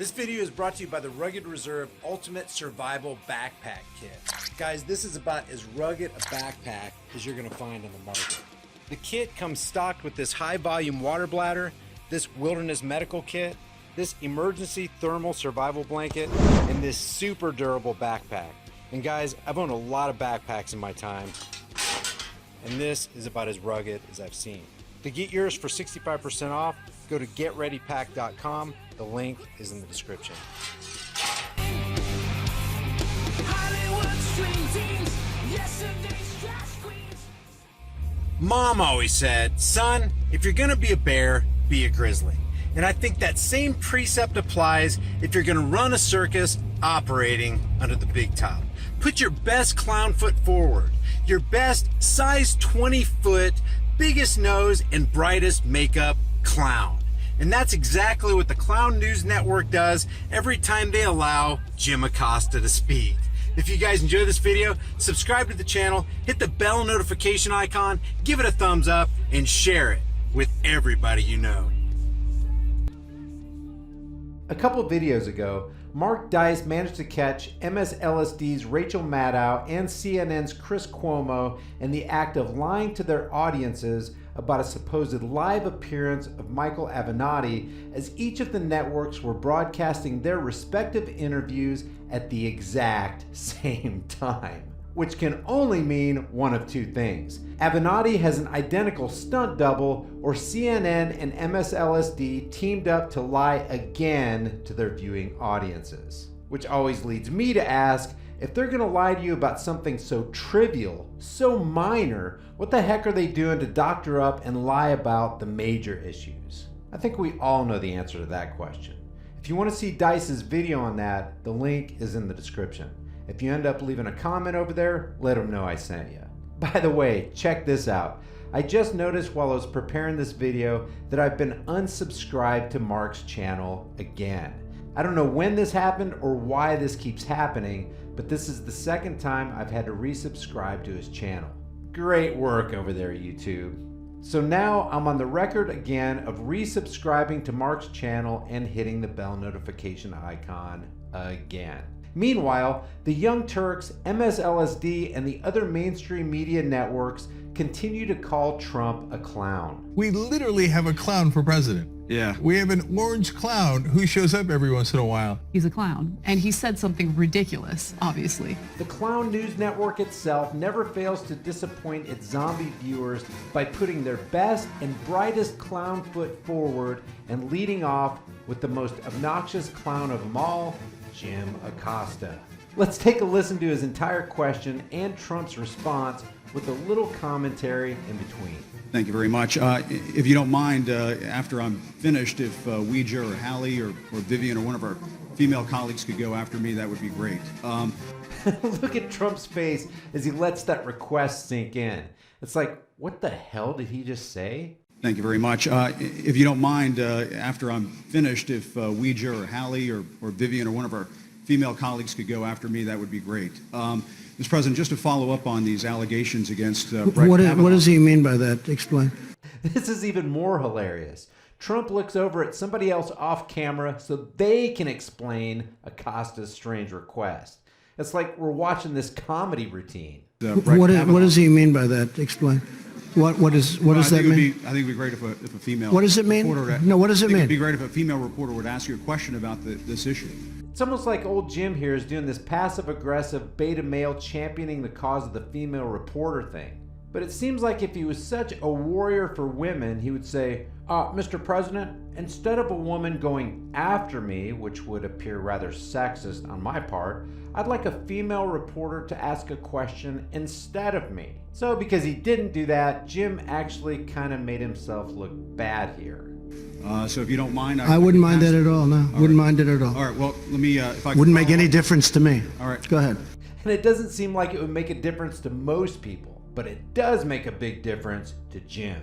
This video is brought to you by the Rugged Reserve Ultimate Survival Backpack Kit. Guys, this is about as rugged a backpack as you're going to find on the market. The kit comes stocked with this high volume water bladder, this wilderness medical kit, this emergency thermal survival blanket, and this super durable backpack. And guys, I've owned a lot of backpacks in my time, and this is about as rugged as I've seen. To get yours for 65% off, go to getreadypack.com. The link is in the description. Mom always said, son, if you're gonna be a bear, be a grizzly. And I think that same precept applies if you're gonna run a circus operating under the big top. Put your best clown foot forward, your best size 20 foot, biggest nose and brightest makeup clown. And that's exactly what the Clown News Network does every time they allow Jim ACOSTA to speak. If you guys enjoy this video, subscribe to the channel, hit the bell notification icon, give it a thumbs up, and share it with everybody you know. A couple videos ago, Mark Dice managed to catch MSLSD's Rachel Maddow and CNN's Chris Cuomo in the act of lying to their audiences about a supposed live appearance of Michael Avenatti, as each of the networks were broadcasting their respective interviews at the exact same time. Which can only mean one of two things. Avenatti has an identical stunt double, or CNN and MSLSD teamed up to lie again to their viewing audiences. Which always leads me to ask, if they're gonna lie to you about something so trivial, so minor, what the heck are they doing to doctor up and lie about the major issues? I think we all know the answer to that question. If you want to see Dice's video on that, the link is in the description. If you end up leaving a comment over there, let them know I sent you. By the way, check this out. I just noticed while I was preparing this video that I've been unsubscribed to Mark's channel again. I don't know when this happened or why this keeps happening, but this is the second time I've had to resubscribe to his channel. Great work over there, YouTube. So now I'm on the record again of resubscribing to Mark's channel and hitting the bell notification icon again. Meanwhile, the Young Turks, MSLSD, and the other mainstream media networks continue to call Trump a clown. We literally have a clown for president. Yeah. We have an orange clown who shows up every once in a while. He's a clown, and he said something ridiculous, obviously. The Clown News Network itself never fails to disappoint its zombie viewers by putting their best and brightest clown foot forward and leading off with the most obnoxious clown of them all, Jim ACOSTA. Let's take a listen to his entire question and Trump's response with a little commentary in between. Thank you very much. If you don't mind, after I'm finished, if Ouija or Hallie or Vivian or one of our female colleagues could go after me, that would be great. Look at Trump's face as he lets that request sink in. It's like, what the hell did he just say? Thank you very much. If you don't mind, after I'm finished, if Ouija or Hallie or Vivian or one of our female colleagues could go after me, that would be great. Mr. President, just to follow up on these allegations against Brett Kavanaugh. What does he mean by that? Explain. This is even more hilarious. Trump looks over at somebody else off camera so they can explain ACOSTA's strange request. It's like we're watching this comedy routine. What does he mean by that? Explain. What does that mean? I think it'd be great if a female. What does it mean? No, what does it mean? It'd be great if a female reporter would ask you a question about this issue. It's almost like old Jim here is doing this passive-aggressive beta male championing the cause of the female reporter thing. But it seems like if he was such a warrior for women, he would say, Mr. President, instead of a woman going after me, which would appear rather sexist on my part, I'd like a female reporter to ask a question instead of me. So because he didn't do that, Jim actually kind of made himself look bad here. So if you don't mind, I wouldn't mind that at all. No, wouldn't mind it at all. All right. Well, let me. If I wouldn't make any difference to me. All right. Go ahead. And it doesn't seem like it would make a difference to most people, but it does make a big difference to Jim,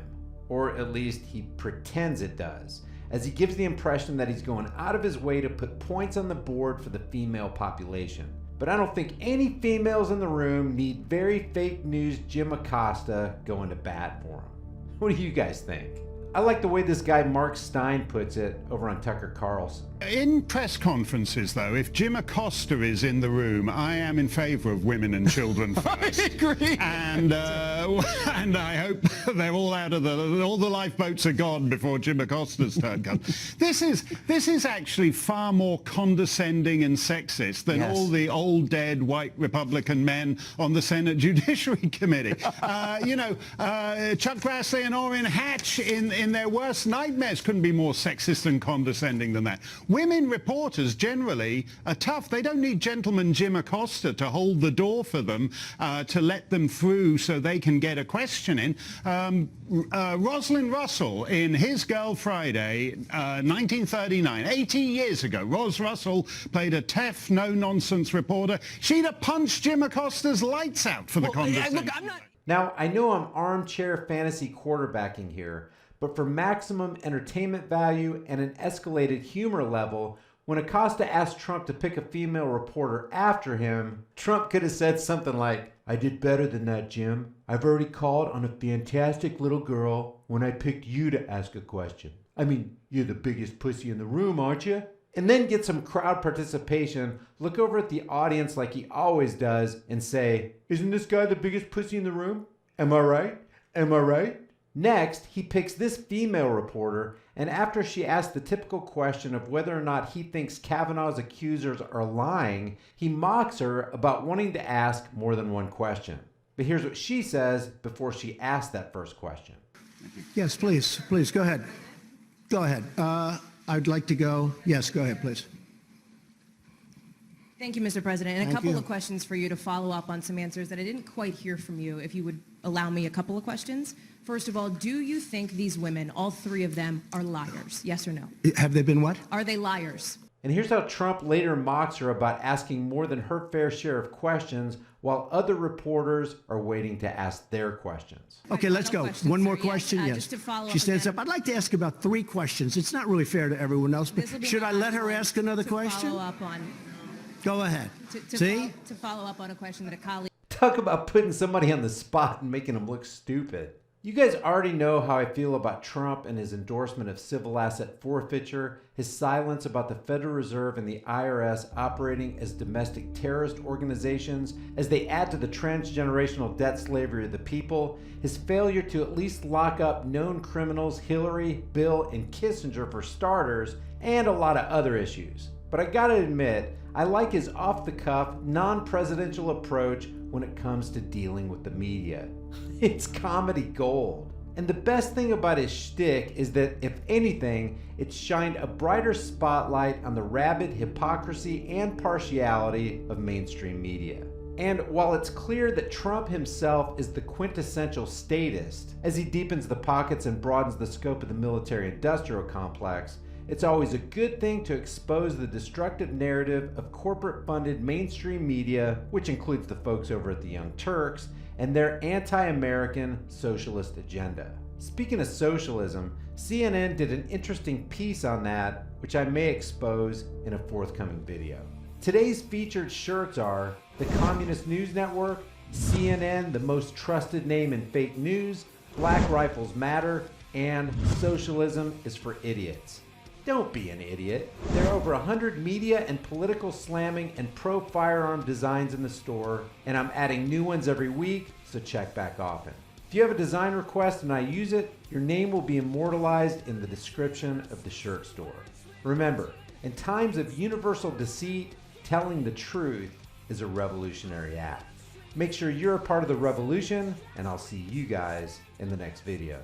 or at least he pretends it does, as he gives the impression that he's going out of his way to put points on the board for the female population. But I don't think any females in the room need very fake news Jim ACOSTA going to bat for him. What do you guys think? I like the way this guy Mark Stein puts it over on Tucker Carlson. In press conferences, though, if Jim Acosta is in the room, I am in favour of women and children first. I agree. And I hope they're all out of all the lifeboats are gone before Jim Acosta's turn comes. This is actually far more condescending and sexist than all the old dead white Republican men on the Senate Judiciary Committee. Chuck Grassley and Orrin Hatch in their worst nightmares couldn't be more sexist and condescending than that. Women reporters generally are tough. They don't need gentleman Jim Acosta to hold the door for them, to let them through so they can get a question in. Rosalind Russell in His Girl Friday, 1939, 80 years ago, Ros Russell played a tough, no-nonsense reporter. She'd have punched Jim Acosta's lights out for the conversation. Look, I'm not... Now, I know I'm armchair fantasy quarterbacking here, but for maximum entertainment value and an escalated humor level, when Acosta asked Trump to pick a female reporter after him, Trump could have said something like, "I did better than that, Jim. I've already called on a fantastic little girl when I picked you to ask a question. I mean, you're the biggest pussy in the room, aren't you?" And then get some crowd participation, look over at the audience like he always does, and say, "Isn't this guy the biggest pussy in the room? Am I right? Am I right?" Next, he picks this female reporter, and after she asks the typical question of whether or not he thinks Kavanaugh's accusers are lying, he mocks her about wanting to ask more than one question. But here's what she says before she asks that first question. Yes, please, go ahead. Go ahead. I'd like to go. Yes, go ahead, please. Thank you, Mr. President. And a Thank couple you. of questions for you to follow up on some answers that I didn't quite hear from you, if you would allow me a couple of questions. First of all, do you think these women, all three of them, are liars? Yes or no? Have they been what? Are they liars? And here's how Trump later mocks her about asking more than her fair share of questions while other reporters are waiting to ask their questions. Okay, let's go. Question, One more sir. question, yes. Just to follow She up stands again. up. I'd like to ask about 3 questions. It's not really fair to everyone else, but This will be should my I let last her one ask another to question? Follow up on, Go ahead. to See? to follow up on a question that a colleague... Talk about putting somebody on the spot and making them look stupid. You guys already know how I feel about Trump and his endorsement of civil asset forfeiture, his silence about the Federal Reserve and the IRS operating as domestic terrorist organizations as they add to the transgenerational debt slavery of the people, his failure to at least lock up known criminals Hillary, Bill, and Kissinger for starters, and a lot of other issues. But I gotta admit, I like his off-the-cuff, non-presidential approach when it comes to dealing with the media. It's comedy gold. And the best thing about his shtick is that, if anything, it's shined a brighter spotlight on the rabid hypocrisy and partiality of mainstream media. And while it's clear that Trump himself is the quintessential statist, as he deepens the pockets and broadens the scope of the military-industrial complex, it's always a good thing to expose the destructive narrative of corporate-funded mainstream media, which includes the folks over at the Young Turks, and their anti-American socialist agenda. Speaking of socialism, CNN did an interesting piece on that, which I may expose in a forthcoming video. Today's featured shirts are the Communist News Network, CNN, the most trusted name in fake news, Black Rifles Matter, and Socialism is for Idiots. Don't be an idiot. There are over 100 media and political slamming and pro-firearm designs in the store, and I'm adding new ones every week, so check back often. If you have a design request and I use it, your name will be immortalized in the description of the shirt store. Remember, in times of universal deceit, telling the truth is a revolutionary act. Make sure you're a part of the revolution, and I'll see you guys in the next video.